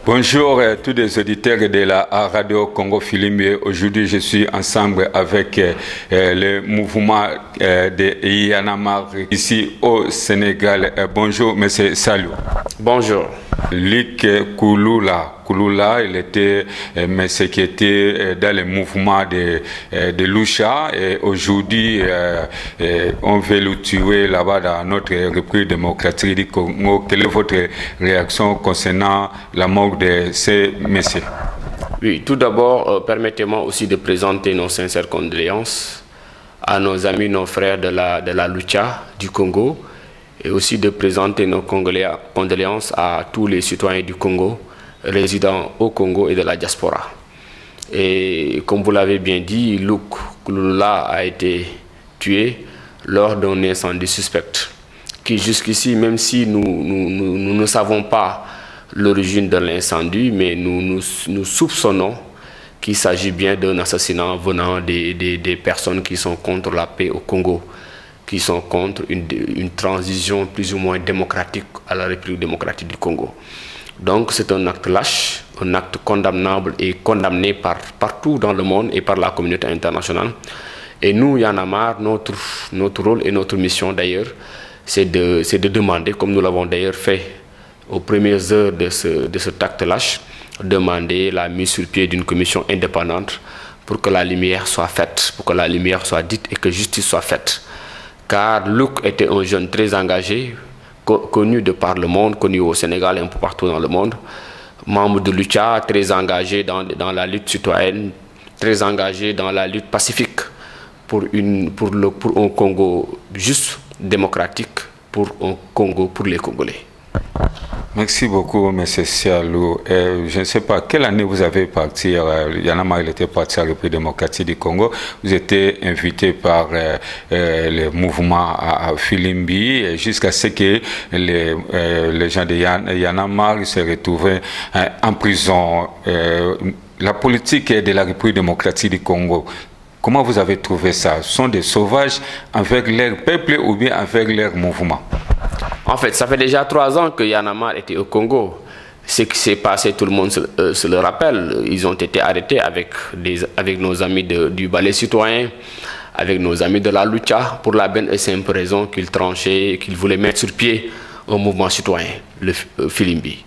Bonjour à tous les auditeurs de la Radio Congo Filimbi. Aujourd'hui, je suis ensemble avec le mouvement de Y'en a marre ici au Sénégal. Bonjour, monsieur Salou. Bonjour. Luc Kouloula, il était monsieur qui était dans le mouvement de Lucha et aujourd'hui on veut le tuer là-bas dans notre République démocratique du Congo. Quelle est votre réaction concernant la mort de ces messieurs? Oui, tout d'abord, permettez-moi aussi de présenter nos sincères condoléances à nos amis, nos frères de la Lucha du Congo, et aussi de présenter nos condoléances à tous les citoyens du Congo, résidant au Congo et de la diaspora. Et comme vous l'avez bien dit, Luc Kouloula a été tué lors d'un incendie suspect, qui jusqu'ici, même si nous ne savons pas l'origine de l'incendie, mais nous soupçonnons qu'il s'agit bien d'un assassinat venant des personnes qui sont contre la paix au Congo, qui sont contre une transition plus ou moins démocratique à la République démocratique du Congo. Donc c'est un acte lâche, un acte condamnable et condamné partout dans le monde et par la communauté internationale. Et nous, Y'en a marre, notre rôle et notre mission d'ailleurs, c'est de demander, comme nous l'avons d'ailleurs fait aux premières heures de cet acte lâche, demander la mise sur pied d'une commission indépendante pour que la lumière soit faite, pour que la lumière soit dite et que justice soit faite. Car Luc était un jeune très engagé, connu de par le monde, connu au Sénégal et un peu partout dans le monde, membre de Lucha, très engagé dans la lutte citoyenne, très engagé dans la lutte pacifique pour un Congo juste, démocratique, pour un Congo pour les Congolais. Merci beaucoup, M. Sialou. Je ne sais pas, quelle année vous avez parti, Y'en a marre, il était parti à la République démocratique du Congo. Vous étiez invité par le mouvement à Filimbi jusqu'à ce que les gens de Y'en a marre se retrouvent en prison. La politique de la République démocratique du Congo, comment vous avez trouvé ça? Ce sont des sauvages avec leur peuple ou bien avec leur mouvement? En fait, ça fait déjà 3 ans que Y'en a marre était au Congo. Ce qui s'est passé, tout le monde se le rappelle. Ils ont été arrêtés avec nos amis du ballet citoyen, avec nos amis de la Lucha, pour la bonne et simple raison qu'ils tranchaient, qu'ils voulaient mettre sur pied un mouvement citoyen, le Filimbi.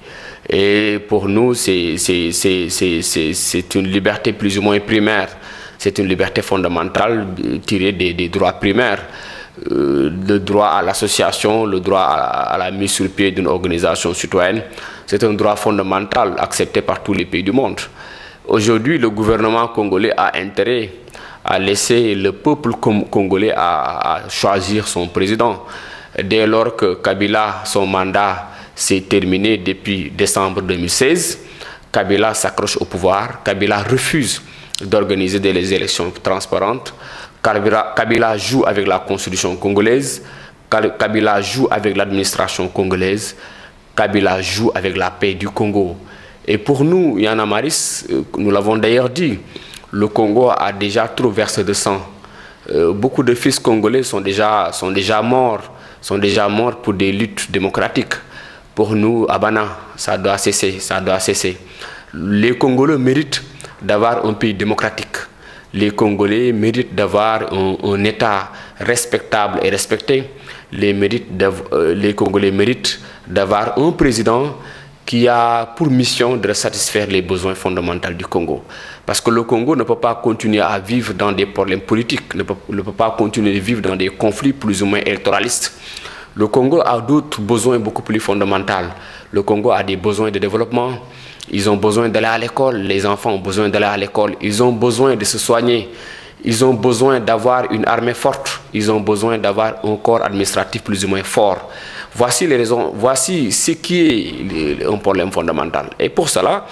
Et pour nous, c'est une liberté plus ou moins primaire. C'est une liberté fondamentale tirée des droits primaires. Le droit à l'association, le droit à la mise sur pied d'une organisation citoyenne, c'est un droit fondamental accepté par tous les pays du monde. Aujourd'hui, le gouvernement congolais a intérêt à laisser le peuple congolais à choisir son président. Dès lors que Kabila, son mandat s'est terminé depuis décembre 2016, Kabila s'accroche au pouvoir, Kabila refuse d'organiser des élections transparentes. Kabila joue avec la constitution congolaise, Kabila joue avec l'administration congolaise, Kabila joue avec la paix du Congo. Et pour nous, Y'en a marre, nous l'avons d'ailleurs dit, le Congo a déjà trop versé de sang. Beaucoup de fils congolais sont déjà morts pour des luttes démocratiques. Pour nous, Abana, ça doit cesser, ça doit cesser. Les Congolais méritent d'avoir un pays démocratique. Les Congolais méritent d'avoir un État respectable et respecté. Les Congolais méritent d'avoir un président qui a pour mission de satisfaire les besoins fondamentaux du Congo. Parce que le Congo ne peut pas continuer à vivre dans des problèmes politiques, ne peut pas continuer à vivre dans des conflits plus ou moins électoralistes. Le Congo a d'autres besoins beaucoup plus fondamentaux. Le Congo a des besoins de développement. Ils ont besoin d'aller à l'école, les enfants ont besoin d'aller à l'école, ils ont besoin de se soigner, ils ont besoin d'avoir une armée forte, ils ont besoin d'avoir un corps administratif plus ou moins fort. Voici les raisons, voici ce qui est un problème fondamental. Et pour cela,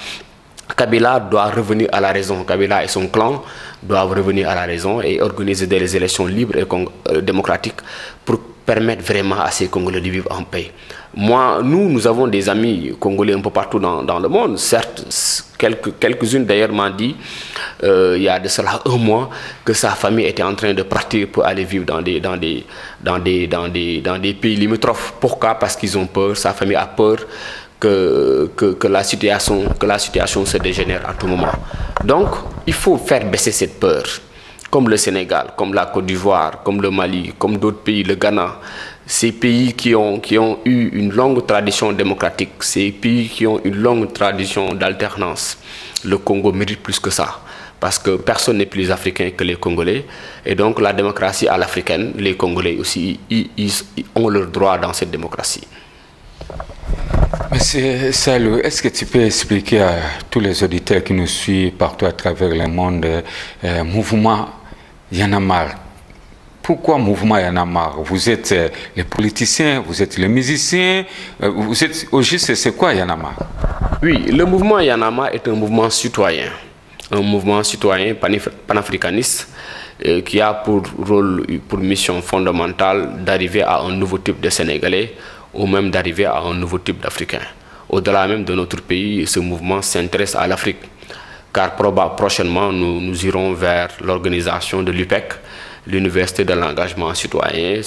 Kabila doit revenir à la raison. Kabila et son clan doivent revenir à la raison et organiser des élections libres et démocratiques pour permettre vraiment à ces Congolais de vivre en paix. Nous avons des amis congolais un peu partout dans le monde. Certes, quelques-unes d'ailleurs m'ont dit, il y a de cela 1 mois, que sa famille était en train de partir pour aller vivre dans des pays limitrophes. Pourquoi? Parce qu'ils ont peur, sa famille a peur que la situation se dégénère à tout moment. Donc, il faut faire baisser cette peur. Comme le Sénégal, comme la Côte d'Ivoire, comme le Mali, comme d'autres pays, le Ghana, ces pays qui ont eu une longue tradition démocratique, ces pays qui ont une longue tradition d'alternance, le Congo mérite plus que ça. Parce que personne n'est plus africain que les Congolais. Et donc la démocratie à l'africaine, les Congolais aussi, ils ont leur droit dans cette démocratie. Monsieur Salou, est-ce que tu peux expliquer à tous les auditeurs qui nous suivent partout à travers le monde, mouvement Y'en a marre? Pourquoi mouvement Y'en a marre? Vous êtes les politiciens, vous êtes les musiciens, vous êtes au juste, c'est quoi Y'en a marre? Oui, le mouvement Y'en a marre est un mouvement citoyen panafricaniste qui a pour mission fondamentale d'arriver à un nouveau type de Sénégalais ou même d'arriver à un nouveau type d'Africains. Au-delà même de notre pays, ce mouvement s'intéresse à l'Afrique, car prochainement nous irons vers l'organisation de l'UPEC, l'Université de l'engagement citoyen,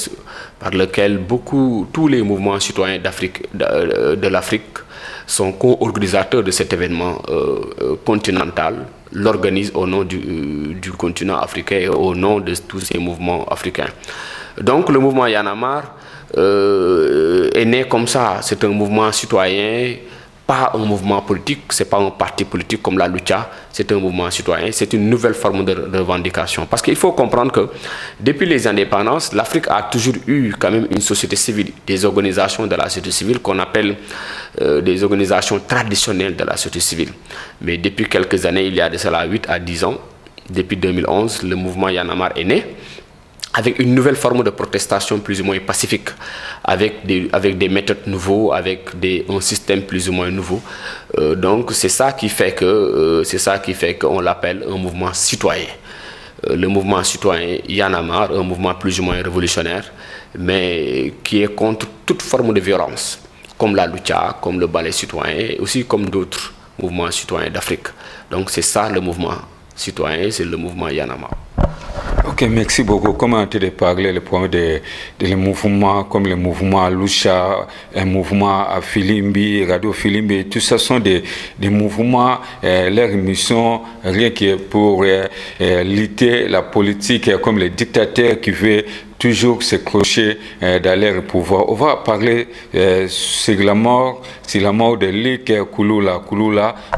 par lequel tous les mouvements citoyens de l'Afrique sont co-organisateurs de cet événement continental, l'organisent au nom du continent africain et au nom de tous ces mouvements africains. Donc le mouvement Y'en a marre est né comme ça. C'est un mouvement citoyen, pas un mouvement politique, c'est pas un parti politique comme la Lucha, c'est un mouvement citoyen, c'est une nouvelle forme de revendication. Parce qu'il faut comprendre que depuis les indépendances, l'Afrique a toujours eu quand même une société civile, des organisations de la société civile qu'on appelle des organisations traditionnelles de la société civile. Mais depuis quelques années, il y a de cela 8 à 10 ans, depuis 2011, le mouvement Y'en a marre est né, avec une nouvelle forme de protestation plus ou moins pacifique, avec des méthodes nouveaux, avec un système plus ou moins nouveau. Donc c'est ça qui fait qu'on l'appelle un mouvement citoyen. Le mouvement citoyen Y'en a marre, un mouvement plus ou moins révolutionnaire, mais qui est contre toute forme de violence, comme la Lucha, comme le ballet citoyen, et aussi comme d'autres mouvements citoyens d'Afrique. Donc c'est ça le mouvement citoyen, c'est le mouvement Y'en a marre. Ok, merci beaucoup. Comment tu as parlé le point des mouvements comme le mouvement Lucha, un mouvement à Filimbi, Radio Filimbi, tout ça sont des mouvements, leur mission, rien que pour lutter la politique comme les dictateurs qui veulent toujours se crocher dans leur pouvoir. On va parler sur la mort de Luc Kouloula.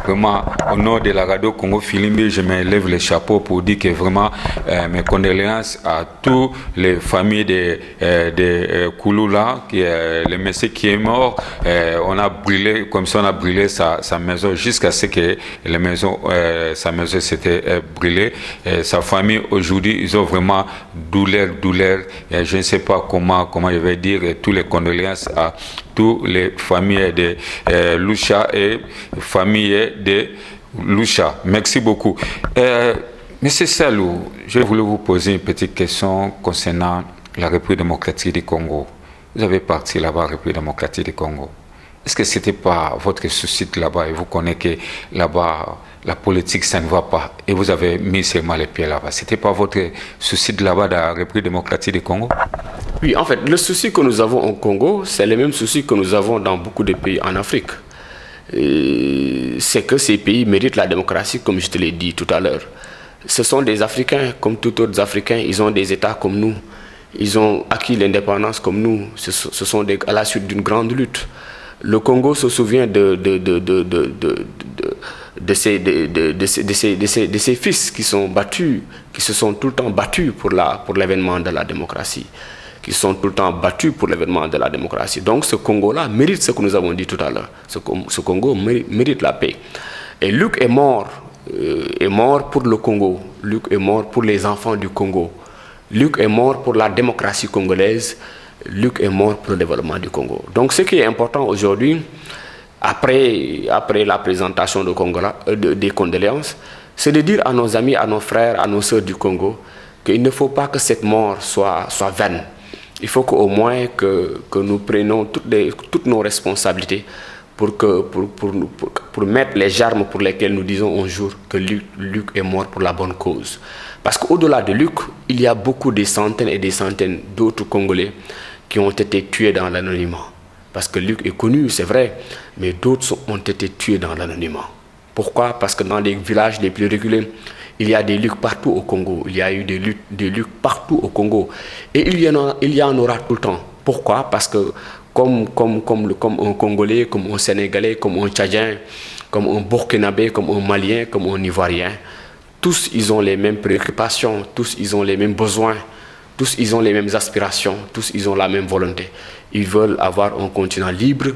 Vraiment, au nom de la radio Congo Filimbi, je me lève le chapeau pour dire que vraiment mes condoléances à toutes les familles de Kouloula, le monsieur qui est mort. On a brûlé, comme ça on a brûlé sa maison jusqu'à ce que sa maison s'était brûlée. Sa famille aujourd'hui, ils ont vraiment douleur. Et je ne sais pas comment je vais dire toutes les condoléances à toutes les familles de Lucha et familles de Lucha. Merci beaucoup. Monsieur Salou, je voulais vous poser une petite question concernant la République démocratique du Congo. Vous avez parti là-bas, République démocratique du Congo. Est-ce que ce n'était pas votre souci là-bas et vous connaissez que là-bas, la politique, ça ne va pas et vous avez mis seulement les pieds là-bas? Ce n'était pas votre souci de là-bas, de la République démocratique du Congo? Oui, en fait, le souci que nous avons au Congo, c'est le même souci que nous avons dans beaucoup de pays en Afrique. C'est que ces pays méritent la démocratie, comme je te l'ai dit tout à l'heure. Ce sont des Africains, comme tous autres Africains, ils ont des États comme nous. Ils ont acquis l'indépendance comme nous. Ce sont à la suite d'une grande lutte. Le Congo se souvient de ses fils qui sont battus, qui se sont tout le temps battus pour l'événement de la démocratie, qui sont tout le temps battus pour l'événement de la démocratie. Donc ce Congo-là mérite ce que nous avons dit tout à l'heure. Ce Congo mérite la paix. Et Luc est mort pour le Congo. Luc est mort pour les enfants du Congo. Luc est mort pour la démocratie congolaise. Luc est mort pour le développement du Congo. Donc ce qui est important aujourd'hui, après la présentation des condoléances, c'est de dire à nos amis, à nos frères, à nos sœurs du Congo qu'il ne faut pas que cette mort soit vaine. Il faut qu'au moins que nous prenions toutes nos responsabilités pour mettre les germes pour lesquels nous disons un jour que Luc est mort pour la bonne cause. Parce qu'au-delà de Luc, il y a beaucoup des centaines et des centaines d'autres Congolais qui ont été tués dans l'anonymat. Parce que Luc est connu, c'est vrai, mais d'autres ont été tués dans l'anonymat. Pourquoi? Parce que dans les villages les plus reculés, il y a des Lucs partout au Congo. Il y a eu des Lucs partout au Congo. Et il y en aura tout le temps. Pourquoi? Parce que comme un Congolais, comme un Sénégalais, comme un Tchadien, comme un Burkinabé, comme un Malien, comme un Ivoirien, tous ils ont les mêmes préoccupations, tous ils ont les mêmes besoins, tous ils ont les mêmes aspirations, tous ils ont la même volonté. Ils veulent avoir un continent libre,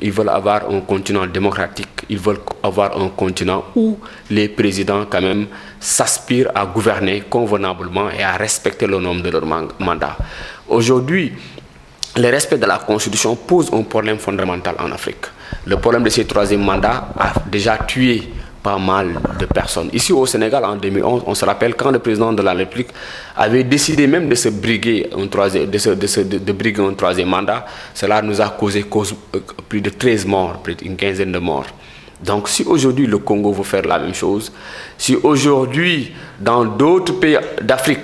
ils veulent avoir un continent démocratique, ils veulent avoir un continent où les présidents quand même s'aspirent à gouverner convenablement et à respecter le nombre de leur mandat. Aujourd'hui, le respect de la Constitution pose un problème fondamental en Afrique. Le problème de ces troisième mandats a déjà tué pas mal de personnes. Ici au Sénégal, en 2011, on se rappelle quand le président de la République avait décidé même de se briguer un troisième mandat, cela nous a causé plus de 13 morts, plus d'une quinzaine de morts. Donc si aujourd'hui le Congo veut faire la même chose, si aujourd'hui dans d'autres pays d'Afrique,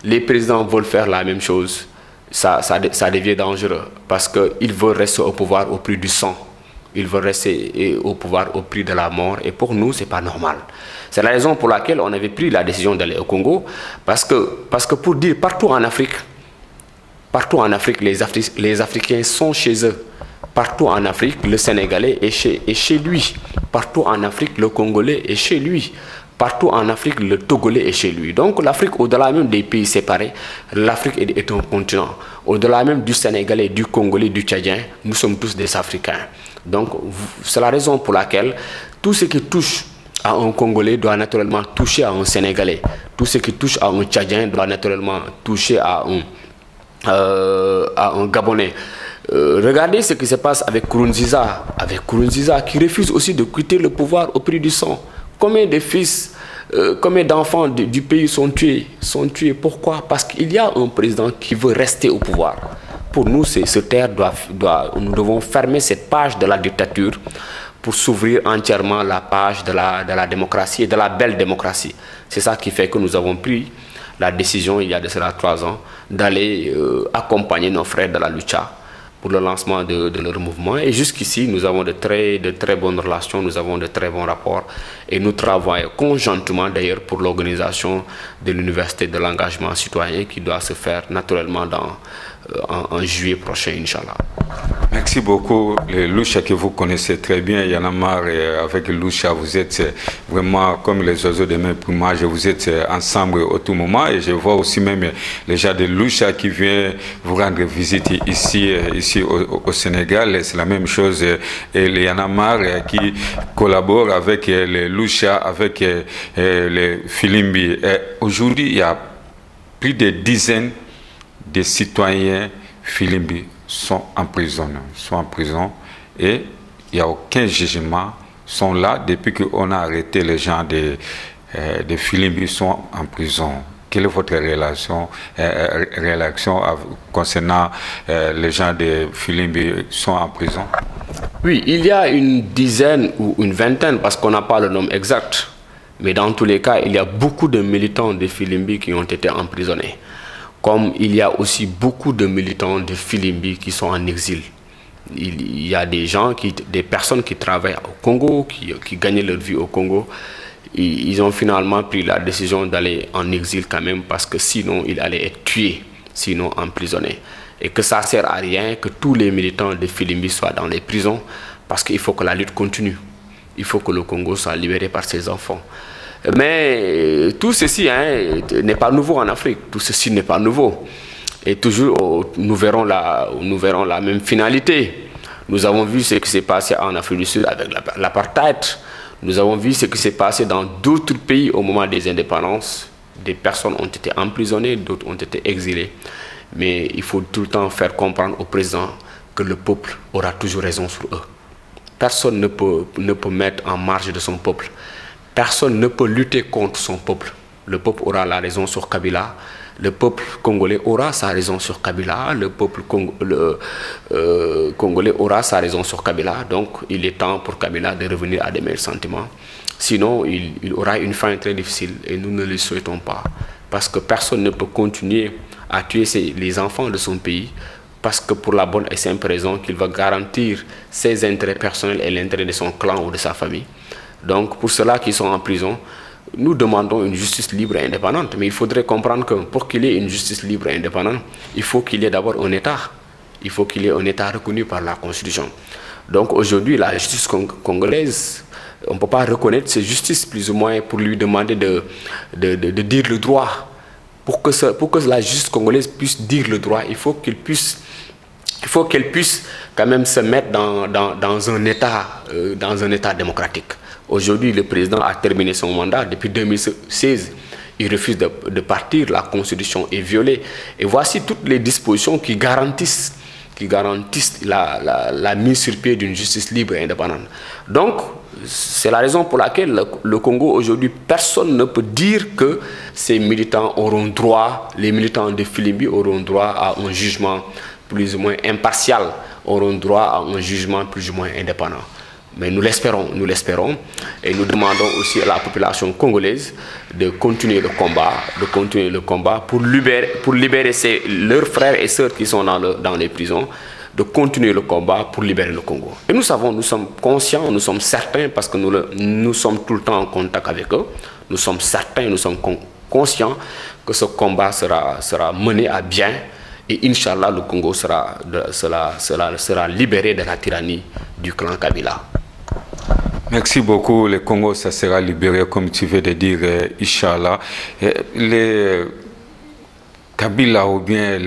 les présidents veulent faire la même chose, ça devient dangereux parce qu'ils veulent rester au pouvoir au prix du sang. Ils veulent rester au pouvoir au prix de la mort. Et pour nous, ce n'est pas normal. C'est la raison pour laquelle on avait pris la décision d'aller au Congo. Parce que pour dire, partout en Afrique, les Africains sont chez eux. Partout en Afrique, le Sénégalais est chez lui. Partout en Afrique, le Congolais est chez lui. Partout en Afrique, le Togolais est chez lui. Donc l'Afrique, au-delà même des pays séparés, l'Afrique est un continent. Au-delà même du Sénégalais, du Congolais, du Tchadien, nous sommes tous des Africains. Donc c'est la raison pour laquelle tout ce qui touche à un Congolais doit naturellement toucher à un Sénégalais. Tout ce qui touche à un Tchadien doit naturellement toucher à un Gabonais. Regardez ce qui se passe avec Nkurunziza. Avec Nkurunziza qui refuse aussi de quitter le pouvoir au prix du sang. Combien de fils, combien d'enfants du pays sont tués? Pourquoi? Parce qu'il y a un président qui veut rester au pouvoir. Pour nous, nous devons fermer cette page de la dictature pour s'ouvrir entièrement la page de la démocratie et de la belle démocratie. C'est ça qui fait que nous avons pris la décision, il y a de cela 3 ans, d'aller accompagner nos frères de la lucha pour le lancement de leur mouvement. Et jusqu'ici, nous avons de très bonnes relations, nous avons de très bons rapports et nous travaillons conjointement d'ailleurs pour l'organisation de l'Université de l'engagement citoyen qui doit se faire naturellement en juillet prochain, Inch'Allah. Merci beaucoup. Le Lucha que vous connaissez très bien, Y'en a marre, avec le Lucha, vous êtes vraiment comme les oiseaux de même plumage, vous êtes ensemble au tout moment. Et je vois aussi même les gens de Lucha qui viennent vous rendre visite ici au Sénégal. C'est la même chose. Et les Y'en a marre qui collaborent avec les Lucha, avec les Filimbi. Aujourd'hui, il y a plus de dizaines de citoyens Filimbi sont en prison et il n'y a aucun jugement, sont là depuis qu'on a arrêté les gens de Filimbi, sont en prison. Quelle est votre réaction concernant les gens de Filimbi sont en prison? Oui, il y a une dizaine ou une vingtaine, parce qu'on n'a pas le nombre exact, mais dans tous les cas, il y a beaucoup de militants de Filimbi qui ont été emprisonnés. Comme il y a aussi beaucoup de militants de Filimbi qui sont en exil. Il y a des personnes qui travaillent au Congo, qui gagnaient leur vie au Congo. Ils ont finalement pris la décision d'aller en exil quand même parce que sinon ils allaient être tués, sinon emprisonnés. Et que ça ne sert à rien que tous les militants de Filimbi soient dans les prisons parce qu'il faut que la lutte continue. Il faut que le Congo soit libéré par ses enfants. Mais tout ceci n'est pas nouveau en Afrique, tout ceci n'est pas nouveau. Et toujours, nous verrons la même finalité. Nous avons vu ce qui s'est passé en Afrique du Sud avec l'apartheid. Nous avons vu ce qui s'est passé dans d'autres pays au moment des indépendances. Des personnes ont été emprisonnées, d'autres ont été exilées. Mais il faut tout le temps faire comprendre au président que le peuple aura toujours raison sur eux. Personne ne peut mettre en marge de son peuple. Personne ne peut lutter contre son peuple. Le peuple aura la raison sur Kabila. Le peuple congolais aura sa raison sur Kabila. Le peuple congolais aura sa raison sur Kabila. Donc, il est temps pour Kabila de revenir à des meilleurs sentiments. Sinon, il aura une fin très difficile et nous ne le souhaitons pas. Parce que personne ne peut continuer à tuer les enfants de son pays parce que pour la bonne et simple raison qu'il va garantir ses intérêts personnels et l'intérêt de son clan ou de sa famille. Donc pour ceux-là qui sont en prison, nous demandons une justice libre et indépendante. Mais il faudrait comprendre que pour qu'il y ait une justice libre et indépendante, il faut qu'il y ait d'abord un État. Il faut qu'il y ait un État reconnu par la Constitution. Donc aujourd'hui, la justice congolaise, on ne peut pas reconnaître cette justice plus ou moins pour lui demander de dire le droit. Pour que la justice congolaise puisse dire le droit, il faut qu'elle puisse quand même se mettre dans un état démocratique. Aujourd'hui, le président a terminé son mandat depuis 2016. Il refuse de partir, la Constitution est violée. Et voici toutes les dispositions qui garantissent la mise sur pied d'une justice libre et indépendante. Donc, c'est la raison pour laquelle le Congo aujourd'hui, personne ne peut dire que ces militants auront droit, les militants de Filimbi auront droit à un jugement plus ou moins impartial, auront droit à un jugement plus ou moins indépendant. Mais nous l'espérons, et nous demandons aussi à la population congolaise de continuer le combat, pour libérer leurs frères et sœurs qui sont dans les prisons, de continuer le combat pour libérer le Congo. Et nous savons, nous sommes conscients, nous sommes certains, parce que nous sommes tout le temps en contact avec eux, nous sommes certains, nous sommes conscients que ce combat sera mené à bien, et Inch'Allah, le Congo sera libéré de la tyrannie du clan Kabila. Merci beaucoup. Le Congo, ça sera libéré, comme tu veux de dire, Inch'Allah. Les Kabila ou bien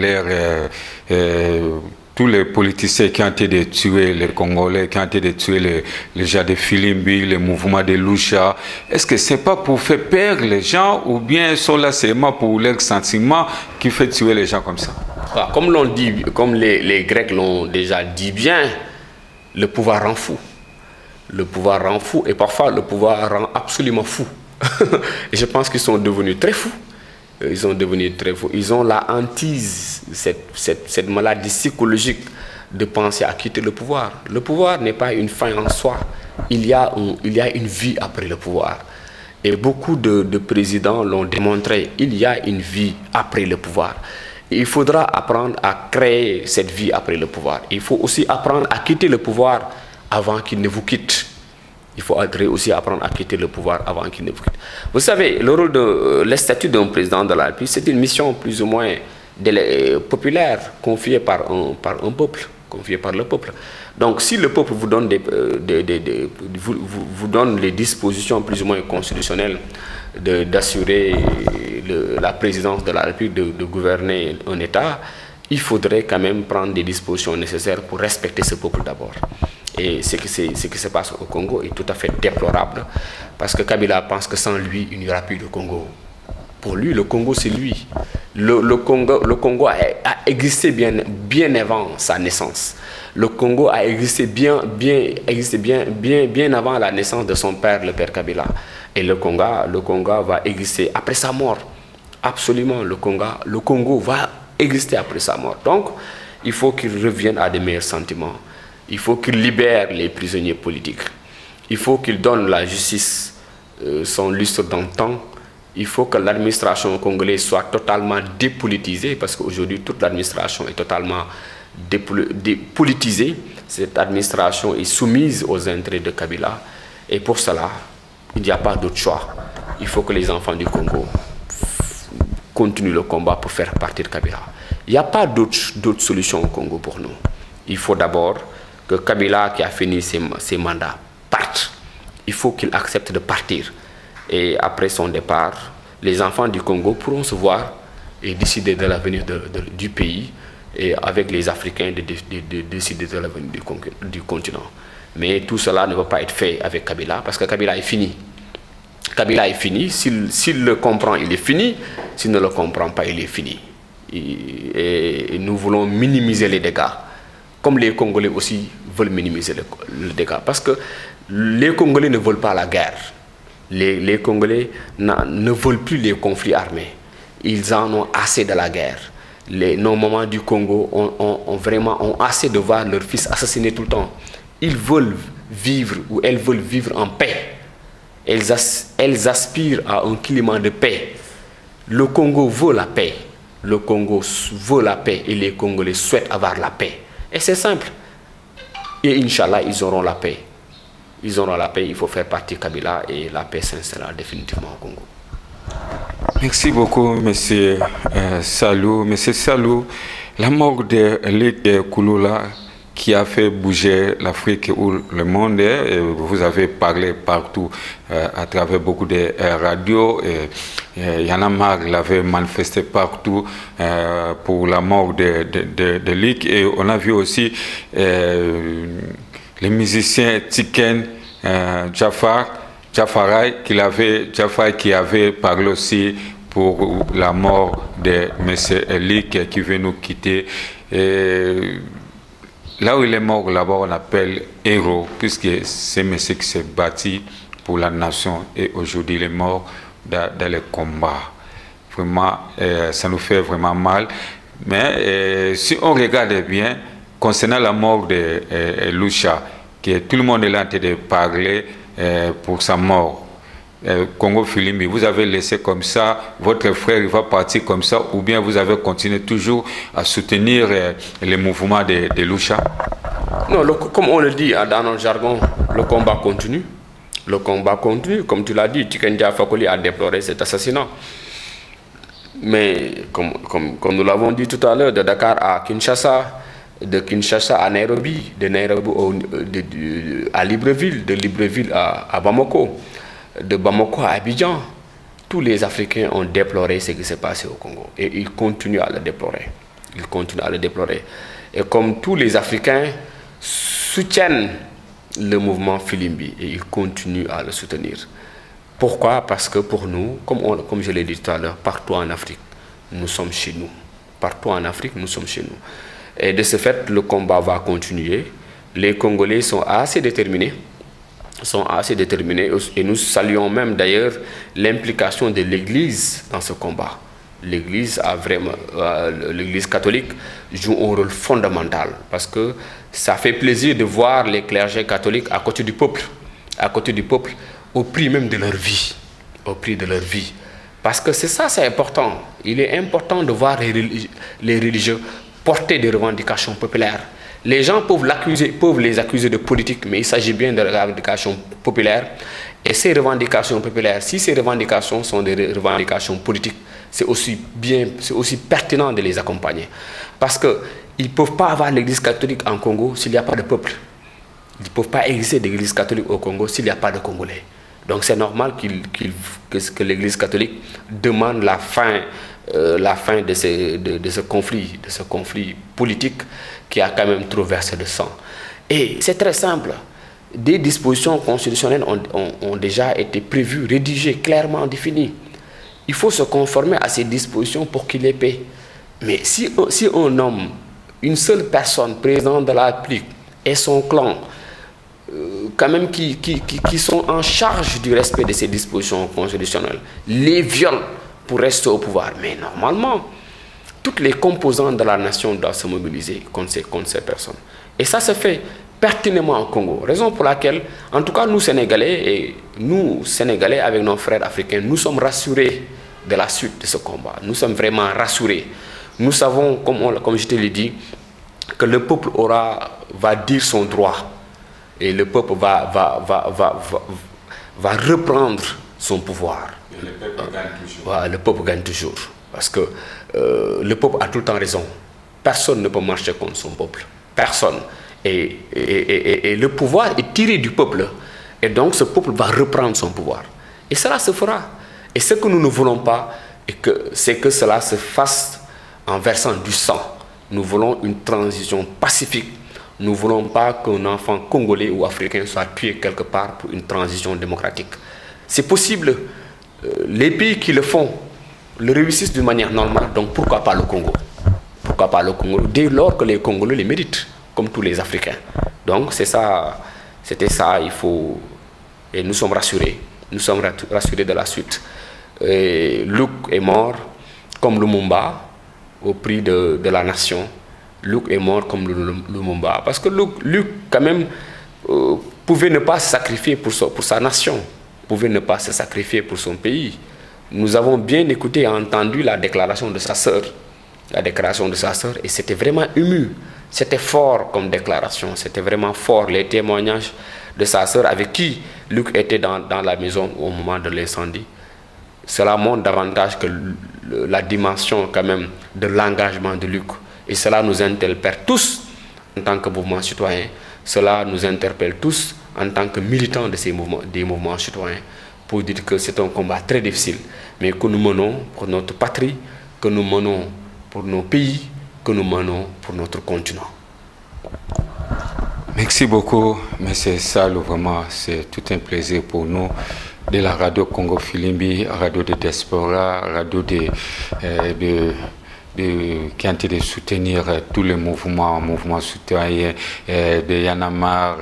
tous les politiciens qui ont été de tuer les Congolais, qui ont été de tuer les gens de Filimbi, les mouvements de Lucha, est-ce que ce n'est pas pour faire perdre les gens ou bien sont là seulement pour leurs sentiments qui fait tuer les gens comme ça? Comme l'on dit, comme les Grecs l'ont déjà dit bien, le pouvoir rend fou. Le pouvoir rend fou et parfois le pouvoir rend absolument fou. Et je pense qu'ils sont devenus très fous. Ils sont devenus très fous. Ils ont la hantise, cette maladie psychologique de penser à quitter le pouvoir. Le pouvoir n'est pas une fin en soi. Il y a une vie après le pouvoir. Et beaucoup de présidents l'ont démontré. Il y a une vie après le pouvoir. Et il faudra apprendre à créer cette vie après le pouvoir. Il faut aussi apprendre à quitter le pouvoir avant qu'il ne vous quitte. Il faut aussi apprendre à quitter le pouvoir avant qu'il ne vous quitte. Vous savez, le rôle le statut d'un président de la République, c'est une mission plus ou moins populaire, confiée par un peuple, confiée par le peuple. Donc, si le peuple vous donne, vous donne les dispositions plus ou moins constitutionnelles d'assurer la présidence de la République, de gouverner un État, il faudrait quand même prendre des dispositions nécessaires pour respecter ce peuple d'abord. Et ce qui se passe au Congo est tout à fait déplorable, parce que Kabila pense que sans lui, il n'y aura plus de Congo. Pour lui, le Congo, c'est lui. Le Congo a existé bien avant sa naissance. Le Congo a existé bien avant la naissance de son père, le père Kabila. Et le Congo va exister après sa mort. Absolument, le Congo va exister après sa mort. Donc, il faut qu'il revienne à des meilleurs sentiments. Il faut qu'il libère les prisonniers politiques. Il faut qu'il donne la justice son lustre d'antan. Il faut que l'administration congolaise soit totalement dépolitisée, parce qu'aujourd'hui, toute l'administration est totalement dépolitisée. Cette administration est soumise aux intérêts de Kabila. Et pour cela, il n'y a pas d'autre choix. Il faut que les enfants du Congo continuent le combat pour faire partir Kabila. Il n'y a pas d'autre solution au Congo pour nous. Il faut d'abord que Kabila, qui a fini ses mandats, parte. Il faut qu'il accepte de partir. Et après son départ, les enfants du Congo pourront se voir et décider de l'avenir du pays, et avec les Africains de décider de l'avenir du continent. Mais tout cela ne va pas être fait avec Kabila, parce que Kabila est fini. Kabila est fini. S'il le comprend, il est fini. S'il ne le comprend pas, il est fini. Et nous voulons minimiser les dégâts, comme les Congolais aussi veulent minimiser les dégâts. Parce que les Congolais ne veulent pas la guerre. Les Congolais ne veulent plus les conflits armés. Ils en ont assez de la guerre. Nos mamans du Congo ont assez de voir leurs fils assassinés tout le temps. Ils veulent vivre, ou elles veulent vivre en paix. Elles aspirent à un climat de paix. Le Congo veut la paix. le Congo veut la paix et les Congolais souhaitent avoir la paix. Et c'est simple. Et Inch'Allah, ils auront la paix. Ils auront la paix, il faut faire partie Kabila et la paix s'installera définitivement au Congo. Merci beaucoup, M. Salou. M. Salou, la mort de Luc Kouloula qui a fait bouger l'Afrique ou le monde, et vous avez parlé partout à travers beaucoup de radios. Y'en a marre, il avait manifesté partout pour la mort de Luc. Et on a vu aussi les musiciens Tiken Jafarai qui avait parlé aussi pour la mort de M. Luc qui veut nous quitter. Et là où il est mort, là-bas, on appelle héros, puisque c'est monsieur qui s'est battu pour la nation et aujourd'hui il est mort dans les combats. Vraiment, ça nous fait vraiment mal. Mais si on regarde bien, concernant la mort de Lucha, que tout le monde est là en train de parler pour sa mort, Congo Filimbi, vous avez laissé comme ça, votre frère il va partir comme ça, ou bien vous avez continué toujours à soutenir les mouvements de Lucha? Non, comme on le dit dans notre jargon, le combat continue. Le combat continue, comme tu l'as dit, Tiken Fakoli a déploré cet assassinat. Mais comme nous l'avons dit tout à l'heure, de Dakar à Kinshasa, de Kinshasa à Nairobi, de Nairobi à Libreville, de Libreville à Bamako, de Bamako à Abidjan, tous les Africains ont déploré ce qui s'est passé au Congo. Et ils continuent à le déplorer. Ils continuent à le déplorer. Et comme tous les Africains soutiennent le mouvement Filimbi, et ils continuent à le soutenir. Pourquoi? Parce que pour nous, comme je l'ai dit tout à l'heure, partout en Afrique, nous sommes chez nous. Partout en Afrique, nous sommes chez nous. Et de ce fait, le combat va continuer. Les Congolais sont assez déterminés. Et nous saluons même d'ailleurs l'implication de l'Église dans ce combat. L'Église catholique joue un rôle fondamental parce que ça fait plaisir de voir les clergés catholiques à côté du peuple, au prix même de leur vie, Parce que c'est ça, c'est important. Il est important de voir les religieux porter des revendications populaires. Les gens peuvent les accuser de politique, mais il s'agit bien de revendications populaires. Et ces revendications populaires, si ces revendications sont des revendications politiques, c'est aussi pertinent de les accompagner. Parce qu'ils ne peuvent pas avoir l'église catholique en Congo s'il n'y a pas de peuple. Ils ne peuvent pas exister d'église catholique au Congo s'il n'y a pas de Congolais. Donc c'est normal que l'église catholique demande la fin de ce conflit politique qui a quand même trop versé de sang. Et c'est très simple. Des dispositions constitutionnelles ont déjà été prévues, rédigées, clairement définies. Il faut se conformer à ces dispositions pour qu'il y ait paix. Mais si on nomme une seule personne, président de la République, et son clan, quand même qui sont en charge du respect de ces dispositions constitutionnelles, les violent pour rester au pouvoir. Mais normalement, toutes les composantes de la nation doivent se mobiliser contre ces personnes. Et ça se fait pertinemment au Congo. Raison pour laquelle, en tout cas nous Sénégalais, avec nos frères africains, nous sommes rassurés de la suite de ce combat. Nous sommes vraiment rassurés. Nous savons, comme je te l'ai dit, que le peuple va dire son droit. Et le peuple va reprendre son pouvoir. Et le peuple gagne toujours. Voilà, le peuple gagne toujours. Parce que le peuple a tout le temps raison. Personne ne peut marcher contre son peuple. Personne. Et le pouvoir est tiré du peuple. Et donc ce peuple va reprendre son pouvoir. Et cela se fera. Et ce que nous ne voulons pas, c'est que cela se fasse en versant du sang. Nous voulons une transition pacifique. Nous ne voulons pas qu'un enfant congolais ou africain soit tué quelque part pour une transition démocratique. C'est possible. Les pays qui le font le réussissent d'une manière normale. Donc pourquoi pas le Congo? Pourquoi pas le Congo? Dès lors que les Congolais les méritent, comme tous les Africains. Donc c'est ça, c'était ça, il faut... Et nous sommes rassurés. Nous sommes rassurés de la suite. Et Luc est mort comme Lumumba au prix de la nation. Luc est mort comme Lumumba. Parce que Luc quand même, pouvait ne pas se sacrifier pour sa nation. Pouvait ne pas se sacrifier pour son pays. Nous avons bien écouté et entendu la déclaration de sa sœur la déclaration de sa sœur, et c'était vraiment ému. C'était fort comme déclaration, c'était vraiment fort, les témoignages de sa sœur avec qui Luc était dans la maison au moment de l'incendie. Cela montre davantage que la dimension quand même de l'engagement de Luc. Et cela nous interpelle tous en tant que mouvement citoyen. Cela nous interpelle tous en tant que militants de des mouvements citoyens, pour dire que c'est un combat très difficile, mais que nous menons pour notre patrie, que nous menons pour nos pays, que nous menons pour notre continent. Merci beaucoup, M. Salou. Vraiment, c'est tout un plaisir pour nous de la radio Congo Filimbi, radio de diaspora, radio qui a été de soutenir tous les mouvements citoyens de Yanamar,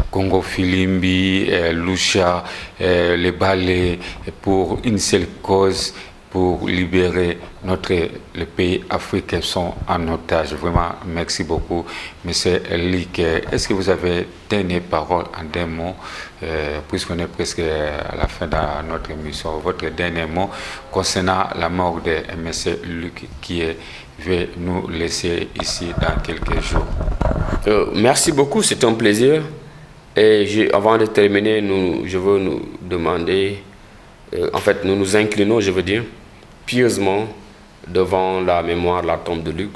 Congo Filimbi, Lucha, les ballets, pour une seule cause, pour libérer le pays africain sont en otage. Vraiment, merci beaucoup, M. Lik. Est-ce que vous avez dernière parole en deux mots, puisqu'on est presque à la fin de notre émission, votre dernier mot concernant la mort de M. Luc qui va nous laisser ici dans quelques jours? Merci beaucoup, c'est un plaisir. Et avant de terminer, je veux nous demander, en fait, nous nous inclinons, je veux dire, pieusement devant la mémoire, la tombe de Luc,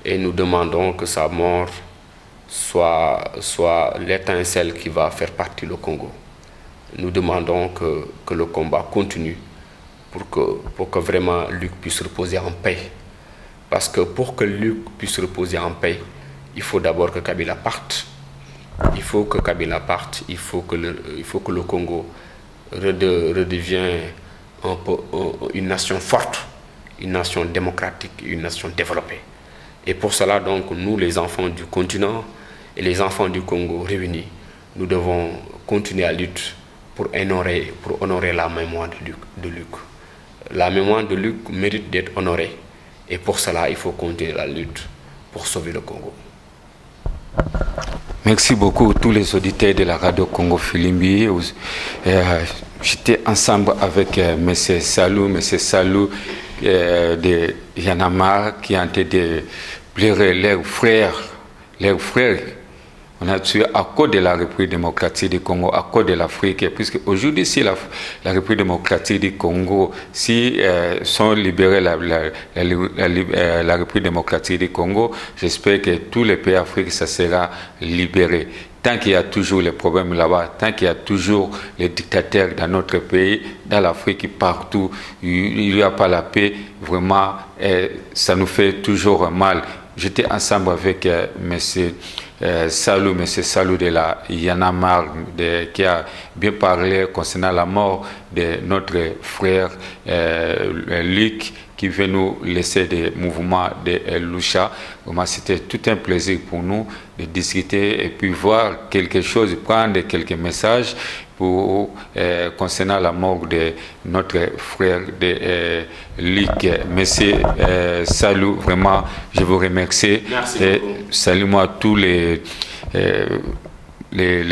et nous demandons que sa mort soit l'étincelle qui va faire partir le Congo. Nous demandons que le combat continue pour que vraiment Luc puisse reposer en paix. Parce que pour que Luc puisse reposer en paix, il faut d'abord que Kabila parte. Il faut que Kabila parte, il faut que le Congo redevienne une nation forte, une nation démocratique, une nation développée. Et pour cela, donc, nous, les enfants du continent et les enfants du Congo réunis, nous devons continuer à lutter pour honorer la mémoire de Luc. La mémoire de Luc mérite d'être honorée. Et pour cela, il faut continuer la lutte pour sauver le Congo. Merci beaucoup tous les auditeurs de la radio Congo Filimbi. J'étais ensemble avec M. Salou de Yanamar qui ont été de pleurer leurs frères. On a tué à cause de la République démocratique du Congo, à cause de l'Afrique, puisque aujourd'hui, si la République démocratique du Congo, si sont libérés la République démocratique du Congo, j'espère que tous les pays africains, ça sera libéré. Tant qu'il y a toujours les problèmes là-bas, tant qu'il y a toujours les dictateurs dans notre pays, dans l'Afrique, partout, il n'y a pas la paix, vraiment, ça nous fait toujours mal. J'étais ensemble avec M. Salou de la Yanamar, qui a bien parlé concernant la mort de notre frère Luc, qui veut nous laisser des mouvements de Lucha. C'était tout un plaisir pour nous de discuter et puis voir quelque chose, prendre quelques messages concernant la mort de notre frère de Luc. Monsieur Salou, vraiment, je vous remercie. Merci beaucoup. Salut-moi tous les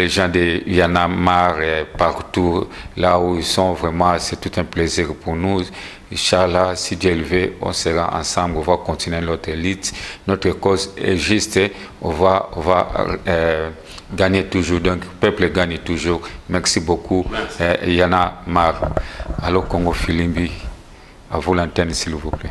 gens de Yanamar partout là où ils sont. Vraiment, c'est tout un plaisir pour nous. Inch'Allah, si Dieu le veut, on sera ensemble, on va continuer notre lutte. Notre cause est juste, on va gagner toujours, donc le peuple gagne toujours. Merci beaucoup. Yanamar. Alors Congo Filimbi, à vous l'antenne s'il vous plaît.